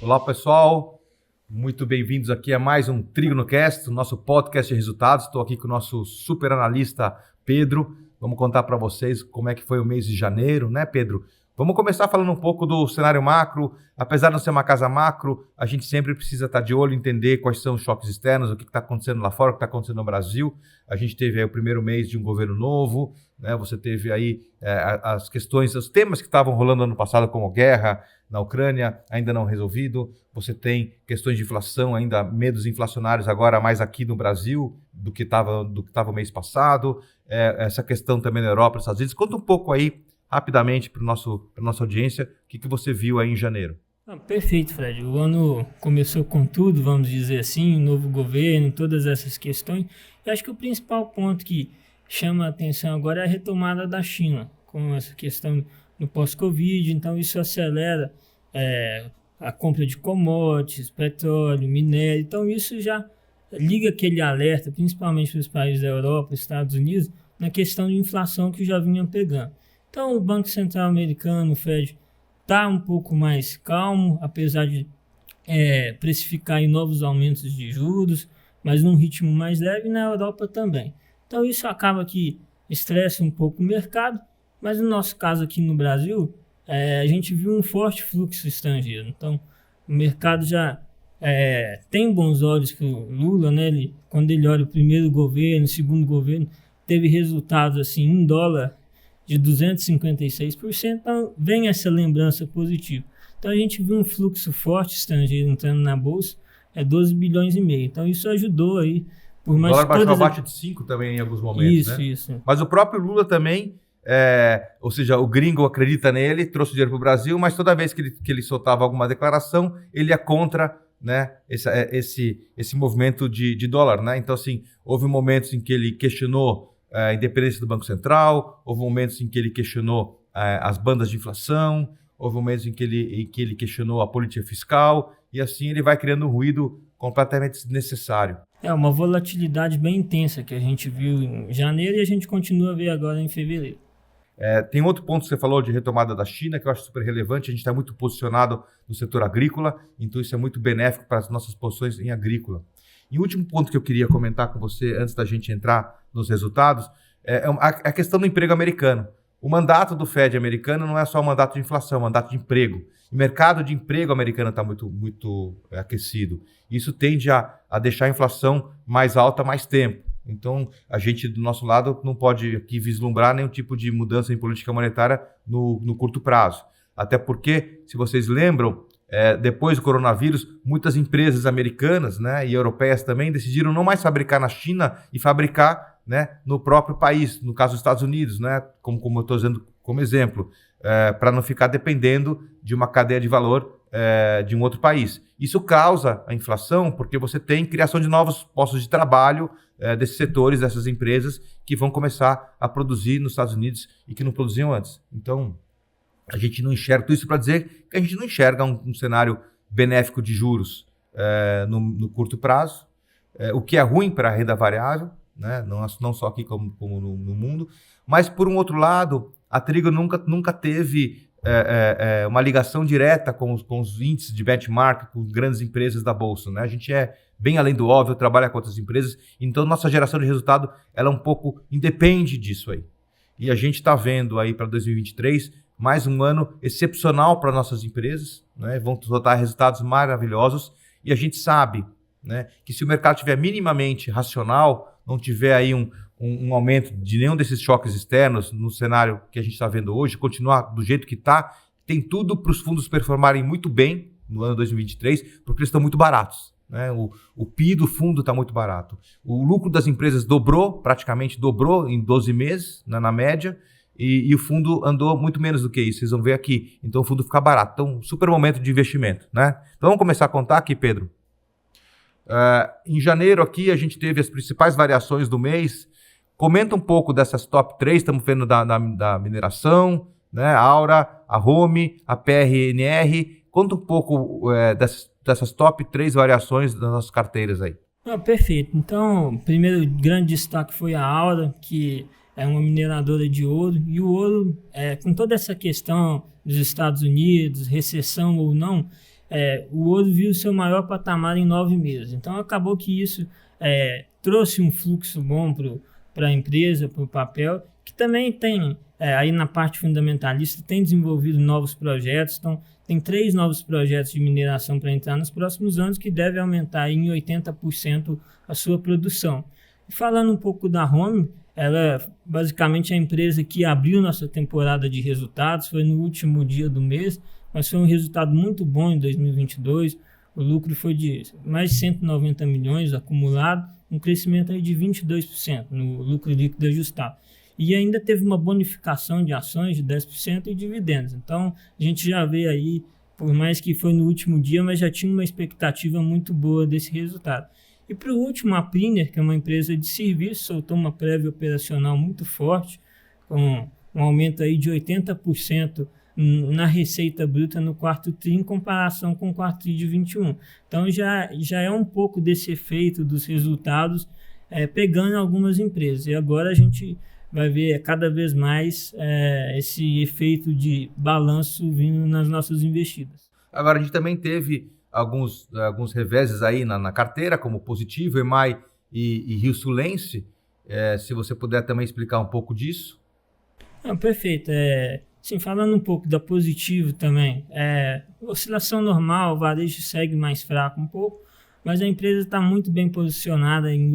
Olá, pessoal. Muito bem-vindos aqui a mais um TrignoCast, o nosso podcast de resultados. Estou aqui com o nosso super analista Pedro. Vamos contar para vocês como é que foi o mês de janeiro, né, Pedro? Vamos começar falando um pouco do cenário macro. Apesar de não ser uma casa macro, a gente sempre precisa estar de olho, entender quais são os choques externos, o que está acontecendo lá fora, o que está acontecendo no Brasil. A gente teve aí o primeiro mês de um governo novo, né? Você teve aí as questões, os temas que estavam rolando ano passado, como guerra na Ucrânia, ainda não resolvido. Você tem questões de inflação, ainda medos inflacionários agora mais aqui no Brasil do que estava o mês passado. Essa questão também na Europa, nos Estados Unidos. Conta um pouco aí, rapidamente, para a nossa audiência, o que você viu aí em janeiro. Perfeito, Fred. O ano começou com tudo, vamos dizer assim, um novo governo, todas essas questões. Eu acho que o principal ponto que chama a atenção agora é a retomada da China, com essa questão no pós-Covid. Então, isso acelera a compra de commodities, petróleo, minério. Então, isso já liga aquele alerta, principalmente para os países da Europa, Estados Unidos, na questão de inflação que já vinham pegando. Então, o Banco Central americano, o Fed, está um pouco mais calmo, apesar de precificar em novos aumentos de juros, mas num ritmo mais leve, na Europa também. Então, isso acaba que estressa um pouco o mercado, mas no nosso caso aqui no Brasil, a gente viu um forte fluxo estrangeiro. Então, o mercado já tem bons olhos para o Lula, né? Quando ele olha o primeiro governo, o segundo governo, teve resultados assim, em dólar, de 256%, então vem essa lembrança positiva. Então a gente viu um fluxo forte estrangeiro entrando na bolsa, 12 bilhões e meio. Então isso ajudou aí, por mais que o dólar baixou abaixo de 5 também em alguns momentos, né? Isso. Mas o próprio Lula também, ou seja, o gringo acredita nele, trouxe dinheiro para o Brasil, mas toda vez que ele soltava alguma declaração, ele ia contra, né, esse movimento de dólar, né? Então, assim, houve momentos em que ele questionou a independência do Banco Central, houve momentos em que ele questionou as bandas de inflação, houve momentos em que ele questionou a política fiscal, e assim ele vai criando um ruído completamente desnecessário. Uma volatilidade bem intensa que a gente viu em janeiro e a gente continua a ver agora em fevereiro. Tem outro ponto que você falou de retomada da China, que eu acho super relevante. A gente está muito posicionado no setor agrícola, então isso é muito benéfico para as nossas posições em agrícola. E o último ponto que eu queria comentar com você, antes da gente entrar nos resultados, é a questão do emprego americano. O mandato do Fed americano não é só um mandato de inflação, é um mandato de emprego. O mercado de emprego americano está muito aquecido. Isso tende a deixar a inflação mais alta mais tempo. Então, a gente, do nosso lado, não pode aqui vislumbrar nenhum tipo de mudança em política monetária no curto prazo. Até porque, se vocês lembram, depois do coronavírus, muitas empresas americanas, né, e europeias também decidiram não mais fabricar na China e fabricar, né, no próprio país, no caso dos Estados Unidos, né, como eu estou dizendo como exemplo, para não ficar dependendo de uma cadeia de valor de um outro país. Isso causa a inflação porque você tem criação de novos postos de trabalho desses setores, dessas empresas que vão começar a produzir nos Estados Unidos e que não produziam antes. Então, a gente não enxerga tudo isso para dizer que a gente não enxerga um cenário benéfico de juros no curto prazo, o que é ruim para a renda variável, né? Não só aqui como no mundo, mas, por um outro lado, a Trigno nunca teve uma ligação direta com os índices de benchmark, com grandes empresas da Bolsa, né? A gente é bem além do óbvio, trabalha com outras empresas, então nossa geração de resultado ela um pouco independe disso aí. E a gente está vendo aí para 2023 mais um ano excepcional para nossas empresas, né? Vão soltar resultados maravilhosos e a gente sabe, né, que se o mercado estiver minimamente racional, não tiver aí um aumento de nenhum desses choques externos no cenário que a gente está vendo hoje, continuar do jeito que está, tem tudo para os fundos performarem muito bem no ano 2023, porque eles estão muito baratos, né? O PI do fundo está muito barato. O lucro das empresas praticamente dobrou em 12 meses, na média, e o fundo andou muito menos do que isso, vocês vão ver aqui. Então o fundo fica barato. Então, super momento de investimento, né? Então vamos começar a contar aqui, Pedro. Em janeiro aqui a gente teve as principais variações do mês. Comenta um pouco dessas top 3, estamos vendo da mineração, né? A Aura, a Home, a PRNR. Conta um pouco dessas top 3 variações das nossas carteiras aí. Perfeito. Então, o primeiro grande destaque foi a Aura, que é uma mineradora de ouro. E o ouro, com toda essa questão dos Estados Unidos, recessão ou não, o ouro viu seu maior patamar em 9 meses. Então acabou que isso trouxe um fluxo bom para a empresa, para o papel, que também tem, aí na parte fundamentalista, tem desenvolvido novos projetos. Então, tem 3 novos projetos de mineração para entrar nos próximos anos, que deve aumentar em 80% a sua produção. E falando um pouco da Home, ela basicamente é a empresa que abriu nossa temporada de resultados, foi no último dia do mês, mas foi um resultado muito bom em 2022. O lucro foi de mais de 190 milhões acumulado, um crescimento aí de 22% no lucro líquido ajustado. E ainda teve uma bonificação de ações de 10% e dividendos. Então, a gente já vê aí, por mais que foi no último dia, mas já tinha uma expectativa muito boa desse resultado. E para o último, a Priner, que é uma empresa de serviço, soltou uma prévia operacional muito forte, com um aumento aí de 80% na receita bruta no quarto TRI em comparação com o quarto TRI de 21. Então já é um pouco desse efeito dos resultados pegando algumas empresas. E agora a gente vai ver cada vez mais esse efeito de balanço vindo nas nossas investidas. Agora, a gente também teve alguns reveses aí na carteira, como Positivo, EMAI e Rio Sulense. Se você puder também explicar um pouco disso. Perfeito. Sim, falando um pouco da Positivo também, oscilação normal, o varejo segue mais fraco um pouco, mas a empresa está muito bem posicionada em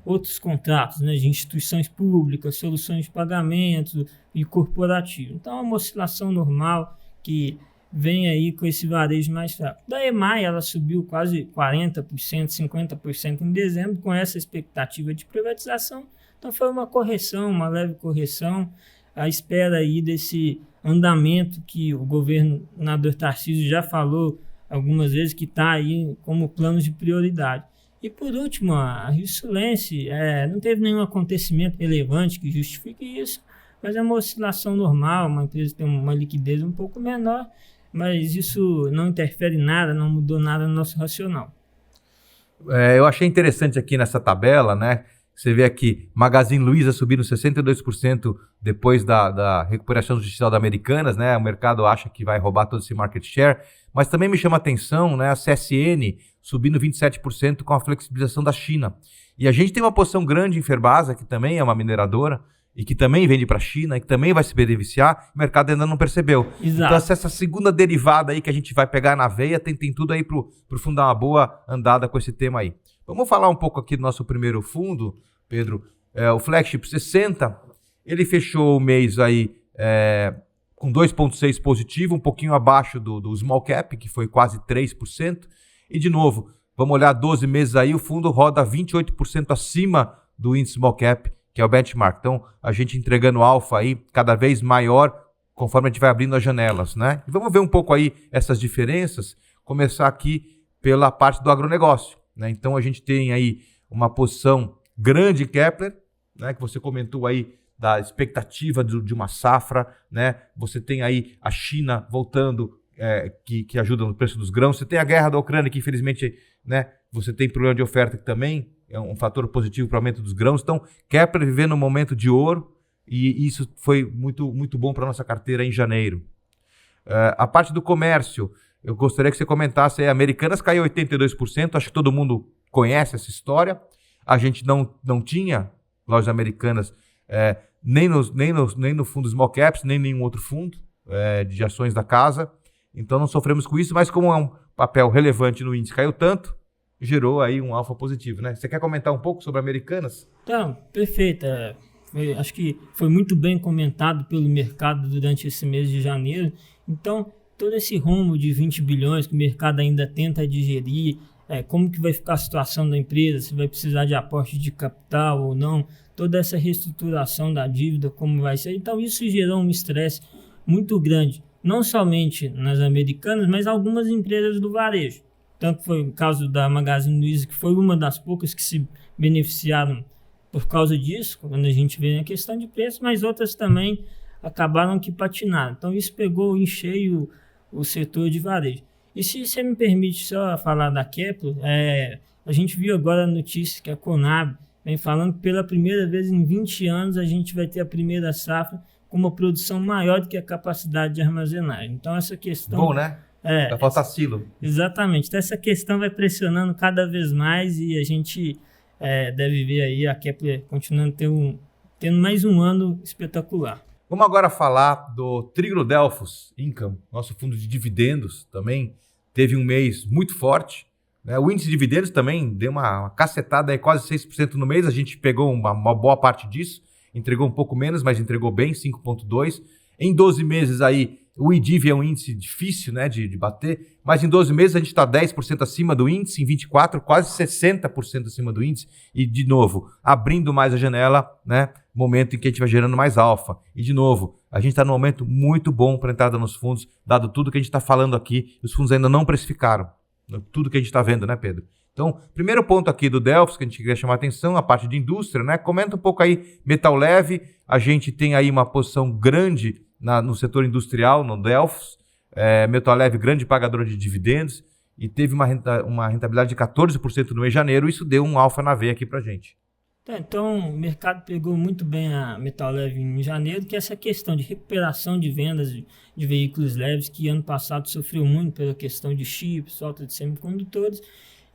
outros contratos, né, de instituições públicas, soluções de pagamentos e corporativo. Então é uma oscilação normal que vem aí com esse varejo mais fraco. Da EMAI, ela subiu quase 40%, 50% em dezembro, com essa expectativa de privatização. Então foi uma correção, uma leve correção, à espera aí desse andamento que o governador Tarcísio já falou algumas vezes, que está aí como plano de prioridade. E por último, a Rio Sulense, não teve nenhum acontecimento relevante que justifique isso, mas é uma oscilação normal, uma empresa que tem uma liquidez um pouco menor, mas isso não interfere em nada, não mudou nada no nosso racional. Eu achei interessante aqui nessa tabela, né? Você vê aqui, Magazine Luiza subindo 62% depois da recuperação judicial da Americanas, né? O mercado acha que vai roubar todo esse market share, mas também me chama a atenção, né? A CSN subindo 27% com a flexibilização da China. E a gente tem uma posição grande em Ferbasa, que também é uma mineradora, e que também vende para a China, e que também vai se beneficiar, o mercado ainda não percebeu. Exato. Então, essa segunda derivada aí que a gente vai pegar na veia, tem tudo aí pro fundo dar uma boa andada com esse tema aí. Vamos falar um pouco aqui do nosso primeiro fundo, Pedro. O Flagship 60, ele fechou o mês aí com 2,6 positivo, um pouquinho abaixo do Small Cap, que foi quase 3%. E, de novo, vamos olhar 12 meses aí, o fundo roda 28% acima do índice Small Cap, que é o benchmark. Então, a gente entregando alfa aí cada vez maior, conforme a gente vai abrindo as janelas, né? E vamos ver um pouco aí essas diferenças, começar aqui pela parte do agronegócio, né? Então, a gente tem aí uma posição grande em Kepler, né? Que você comentou aí da expectativa de uma safra, né? Você tem aí a China voltando, que ajuda no preço dos grãos. Você tem a guerra da Ucrânia, que infelizmente, né, você tem problema de oferta, que também é um fator positivo para o aumento dos grãos. Então, Kepler vivendo um momento de ouro, e isso foi muito, muito bom para a nossa carteira em janeiro. A parte do comércio, eu gostaria que você comentasse aí. Americanas caiu 82%, acho que todo mundo conhece essa história. A gente não tinha lojas Americanas, nem no fundo Small Caps, nem nenhum outro fundo de ações da casa. Então não sofremos com isso, mas como é um papel relevante no índice, caiu tanto, gerou aí um alfa positivo, né? Você quer comentar um pouco sobre Americanas? Então, perfeito. Acho que foi muito bem comentado pelo mercado durante esse mês de janeiro. Então, todo esse rombo de 20 bilhões que o mercado ainda tenta digerir, como que vai ficar a situação da empresa, se vai precisar de aporte de capital ou não, toda essa reestruturação da dívida, como vai ser. Então, isso gerou um estresse muito grande, não somente nas Americanas, mas algumas empresas do varejo. Tanto foi o caso da Magazine Luiza, que foi uma das poucas que se beneficiaram por causa disso, quando a gente vê a questão de preço, mas outras também acabaram que patinaram. Então isso pegou em cheio o setor de varejo. E se você me permite só falar da Kepler, a gente viu agora a notícia que a Conab vem falando que pela primeira vez em 20 anos a gente vai ter a primeira safra com uma produção maior do que a capacidade de armazenagem. Então, essa questão... Bom, né? Vai faltar silo. Exatamente. Então, essa questão vai pressionando cada vez mais e a gente deve ver aí a Kepler continuando tendo mais um ano espetacular. Vamos agora falar do Trígono Delphos Income, nosso fundo de dividendos também. Teve um mês muito forte, né? O índice de dividendos também deu uma cacetada aí, quase 6% no mês. A gente pegou uma boa parte disso, entregou um pouco menos, mas entregou bem, 5,2%. Em 12 meses aí, o IDIV é um índice difícil, né, de bater, mas em 12 meses a gente está 10% acima do índice, em 24, quase 60% acima do índice. E, de novo, abrindo mais a janela, né, momento em que a gente vai gerando mais alfa. E, de novo, a gente está num momento muito bom para entrada nos fundos, dado tudo que a gente está falando aqui, os fundos ainda não precificaram. Tudo que a gente está vendo, né, Pedro? Então, primeiro ponto aqui do Delphos, que a gente queria chamar a atenção, a parte de indústria, né? Comenta um pouco aí, metal leve, a gente tem aí uma posição grande no setor industrial, no Delphos, metal leve, grande pagador de dividendos, e teve uma rentabilidade de 14% no mês de janeiro, isso deu um alfa na veia aqui pra gente. Então, o mercado pegou muito bem a metal leve em janeiro, que é essa questão de recuperação de vendas de veículos leves, que ano passado sofreu muito pela questão de chips, falta de semicondutores,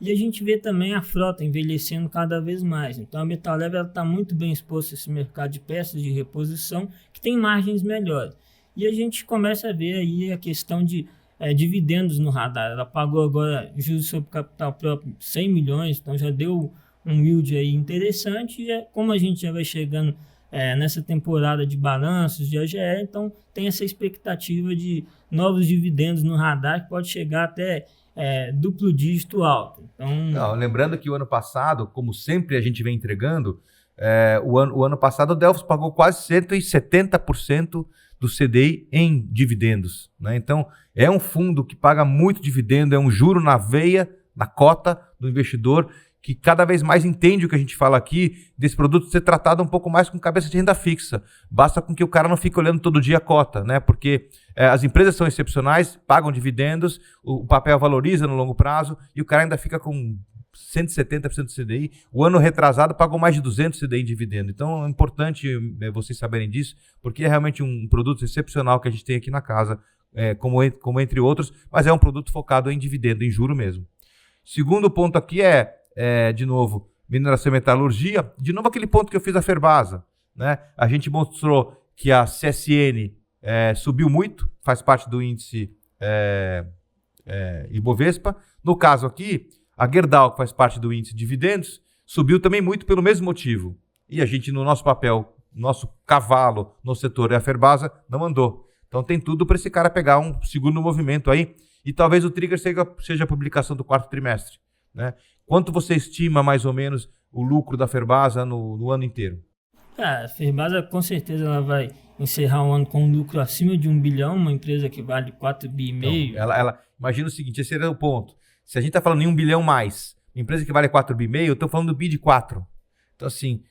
e a gente vê também a frota envelhecendo cada vez mais. Então, a metal leve está muito bem exposta a esse mercado de peças de reposição, que tem margens melhores. E a gente começa a ver aí a questão de dividendos no radar. Ela pagou agora juros sobre capital próprio 100 milhões, então já deu um yield aí interessante. E como a gente já vai chegando nessa temporada de balanços de AGE, então tem essa expectativa de novos dividendos no radar, que pode chegar até duplo dígito alto. Então... Não, lembrando que o ano passado, como sempre a gente vem entregando, o ano passado o Delphos pagou quase 170% do CDI em dividendos, né? Então, é um fundo que paga muito dividendo, é um juro na veia, na cota do investidor, que cada vez mais entende o que a gente fala aqui, desse produto ser tratado um pouco mais com cabeça de renda fixa. Basta com que o cara não fique olhando todo dia a cota, né? Porque as empresas são excepcionais, pagam dividendos, o papel valoriza no longo prazo e o cara ainda fica com 170% do CDI. O ano retrasado pagou mais de 200 CDI em dividendo. Então é importante vocês saberem disso, porque é realmente um produto excepcional que a gente tem aqui na casa, como entre outros, mas é um produto focado em dividendo, em juro mesmo. Segundo ponto aqui de novo, mineração e metalurgia. De novo, aquele ponto que eu fiz a Ferbasa, né? A gente mostrou que a CSN subiu muito, faz parte do índice Ibovespa. No caso aqui, a Gerdau, que faz parte do índice dividendos, subiu também muito pelo mesmo motivo. E a gente, no nosso papel, nosso cavalo no setor a Ferbasa, não andou. Então tem tudo para esse cara pegar um segundo movimento aí. E talvez o trigger seja a publicação do quarto trimestre, né? Quanto você estima, mais ou menos, o lucro da Ferbasa no ano inteiro? A Ferbasa, com certeza, ela vai encerrar o ano com um lucro acima de 1 bilhão, uma empresa que vale 4,5 bi. Então, ela imagina o seguinte, esse era o ponto. Se a gente está falando em 1 bilhão mais, uma empresa que vale 4,5 bi, eu estou falando do bi de 4. Então, assim,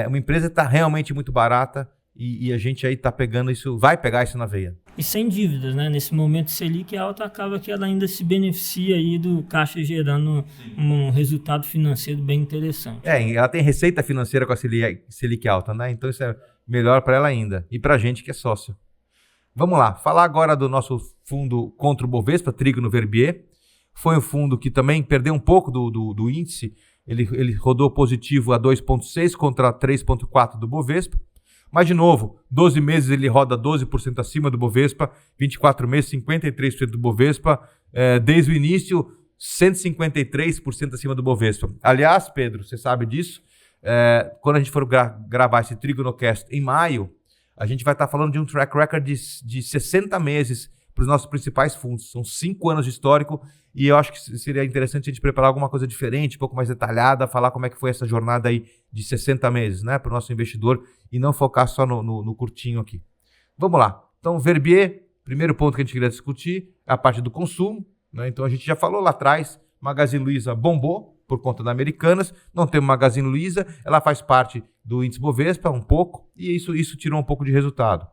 uma empresa está realmente muito barata e a gente aí está pegando isso, vai pegar isso na veia. E sem dívidas, né? Nesse momento Selic alto, acaba que ela ainda se beneficia aí do caixa gerando um resultado financeiro bem interessante. Ela tem receita financeira com a Selic alta, né? Então isso é melhor para ela ainda. E para a gente que é sócio. Vamos lá, falar agora do nosso fundo contra o Bovespa, Trígono Verbier. Foi um fundo que também perdeu um pouco do índice. Ele rodou positivo a 2,6 contra 3,4 do Bovespa. Mas, de novo, 12 meses ele roda 12% acima do Bovespa, 24 meses, 53% do Bovespa, desde o início, 153% acima do Bovespa. Aliás, Pedro, você sabe disso, quando a gente for gravar esse TrígonoCast em maio, a gente vai estar falando de um track record de 60 meses para os nossos principais fundos. São 5 anos de histórico e eu acho que seria interessante a gente preparar alguma coisa diferente, um pouco mais detalhada, falar como é que foi essa jornada aí de 60 meses, né, para o nosso investidor e não focar só no curtinho aqui. Vamos lá. Então, Verbier, primeiro ponto que a gente queria discutir é a parte do consumo, né? Então, a gente já falou lá atrás, Magazine Luiza bombou por conta da Americanas, não tem Magazine Luiza, ela faz parte do índice Bovespa um pouco e isso tirou um pouco de resultado.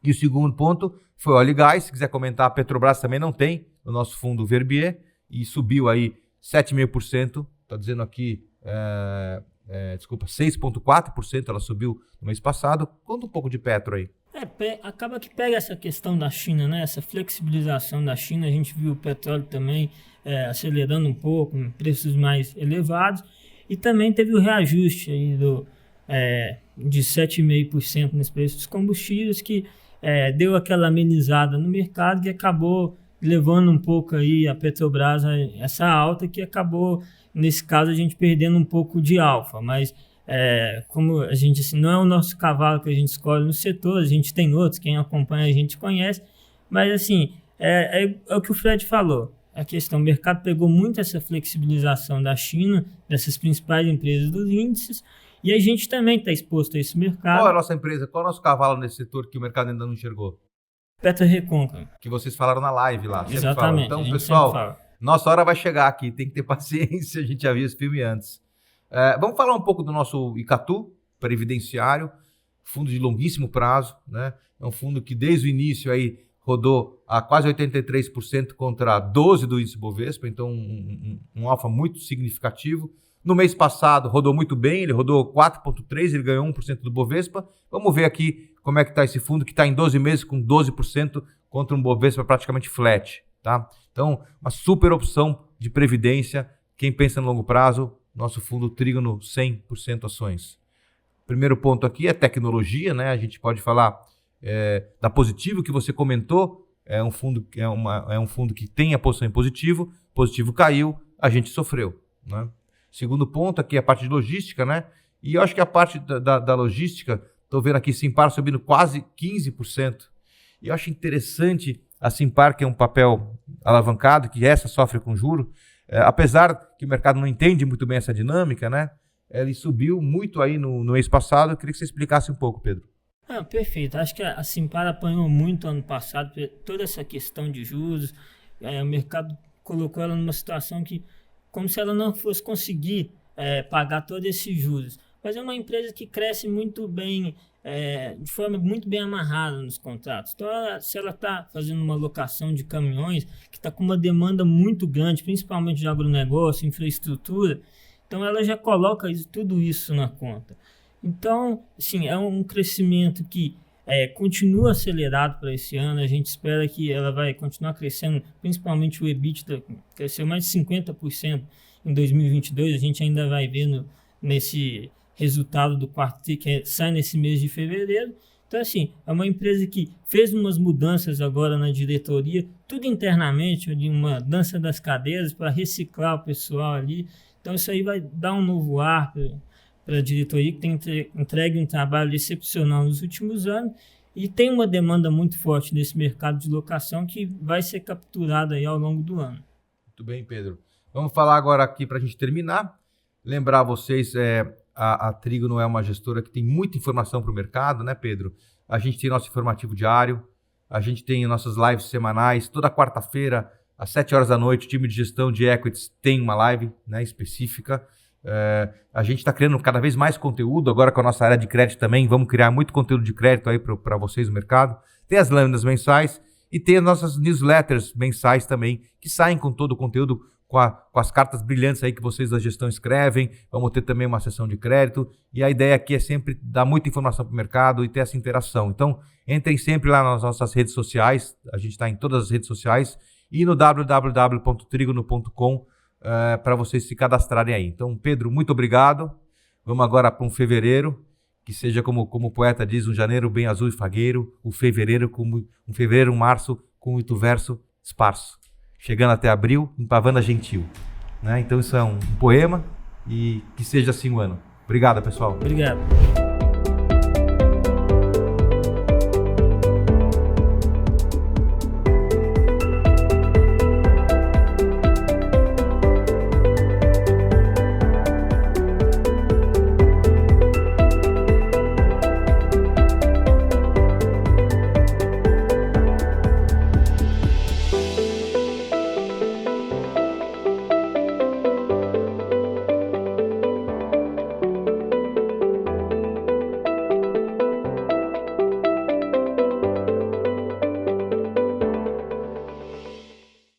E o segundo ponto foi óleo e gás. Se quiser comentar, a Petrobras também não tem no nosso fundo Verbier e subiu aí 7,5%. Está dizendo aqui, 6,4% ela subiu no mês passado. Conta um pouco de Petro aí. Acaba que pega essa questão da China, né? Essa flexibilização da China, a gente viu o petróleo também acelerando um pouco, em preços mais elevados, e também teve o reajuste aí de 7,5% nos preços dos combustíveis, que deu aquela amenizada no mercado, que acabou levando um pouco aí a Petrobras a essa alta, que acabou, nesse caso, a gente perdendo um pouco de alfa, mas como a gente, assim, não é o nosso cavalo que a gente escolhe no setor, a gente tem outros, quem acompanha a gente conhece, mas assim, é o que o Fred falou, a questão, o mercado pegou muito essa flexibilização da China, dessas principais empresas dos índices, e a gente também está exposto a esse mercado. Qual é a nossa empresa, qual é o nosso cavalo nesse setor que o mercado ainda não enxergou? PetroRecôncavo. Que vocês falaram na live lá. Exatamente. Então, pessoal, nossa hora vai chegar aqui, tem que ter paciência, a gente já viu esse filme antes. Vamos falar um pouco do nosso Icatu, previdenciário, fundo de longuíssimo prazo, né? É um fundo que desde o início aí rodou a quase 83% contra 12% do índice Bovespa, então um alfa muito significativo. No mês passado rodou muito bem, ele rodou 4,3%, ele ganhou 1% do Bovespa. Vamos ver aqui como é que está esse fundo, que está em 12 meses com 12% contra um Bovespa praticamente flat, tá? Então, uma super opção de previdência. Quem pensa no longo prazo, nosso fundo Trígono 100% ações. Primeiro ponto aqui é tecnologia, né? A gente pode falar da Positivo, que você comentou. É um fundo que tem a posição em positivo. Positivo caiu, a gente sofreu, né? Segundo ponto aqui é a parte de logística, né? E eu acho que a parte da logística, estou vendo aqui Simpar subindo quase 15%. E eu acho interessante a Simpar, que é um papel alavancado, que essa sofre com juro. Apesar que o mercado não entende muito bem essa dinâmica, né? Ele subiu muito aí no mês passado. Eu queria que você explicasse um pouco, Pedro. Perfeito. Acho que a Simpar apanhou muito ano passado, toda essa questão de juros. O mercado colocou ela numa situação que, como se ela não fosse conseguir pagar todos esses juros. Mas é uma empresa que cresce muito bem, de forma muito bem amarrada nos contratos. Então, se ela está fazendo uma locação de caminhões, que está com uma demanda muito grande, principalmente de agronegócio, infraestrutura, então ela já coloca tudo isso na conta. Então, assim, é um crescimento que continua acelerado para esse ano. A gente espera que ela vai continuar crescendo, principalmente o EBITDA cresceu mais de 50% em 2022. A gente ainda vai ver nesse resultado do quarto tri, que sai nesse mês de fevereiro. Então, assim, é uma empresa que fez umas mudanças agora na diretoria, tudo internamente, de uma dança das cadeiras para reciclar o pessoal ali. Então, isso aí vai dar um novo ar para a diretoria, que tem entregue um trabalho excepcional nos últimos anos e tem uma demanda muito forte nesse mercado de locação que vai ser capturada aí ao longo do ano. Muito bem, Pedro. Vamos falar agora aqui para a gente terminar. Lembrar vocês, a Trígono é uma gestora que tem muita informação para o mercado, né, Pedro? A gente tem nosso informativo diário, a gente tem nossas lives semanais. Toda quarta-feira, às 7 horas da noite, o time de gestão de equities tem uma live, né, específica. A gente está criando cada vez mais conteúdo, agora com a nossa área de crédito também. Vamos criar muito conteúdo de crédito aí para vocês no mercado. Tem as lâminas mensais e tem as nossas newsletters mensais também, que saem com todo o conteúdo, com as cartas brilhantes aí que vocês da gestão escrevem. Vamos ter também uma sessão de crédito. E a ideia aqui é sempre dar muita informação para o mercado e ter essa interação. Então, entrem sempre lá nas nossas redes sociais. A gente está em todas as redes sociais. E no www.trigono.com para vocês se cadastrarem aí. Então, Pedro, muito obrigado. Vamos agora para um fevereiro, que seja como o poeta diz, um janeiro bem azul e fagueiro, um fevereiro, um março com muito verso esparso. Chegando até abril, em Pavana Gentil. Né? Então isso é um poema e que seja assim o ano. Obrigado, pessoal. Obrigado.